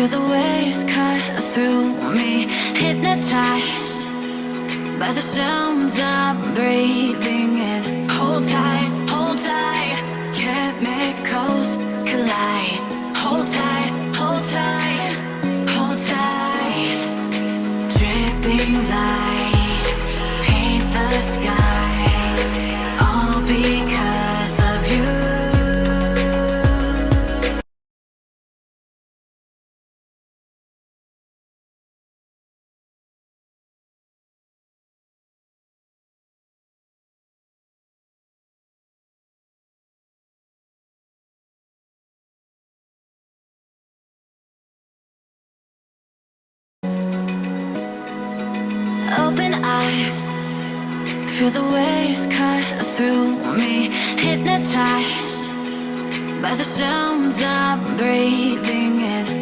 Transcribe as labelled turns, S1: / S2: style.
S1: Feel the waves cut through me, hypnotized by the sounds I'm breathing in. Hold tight, hold tight, chemicals collide. Hold tight, hold tight, hold tight. Dripping lights paint the skies, all because of you. Open eye, feel the waves cut through me, hypnotized by the sounds I'm breathing in.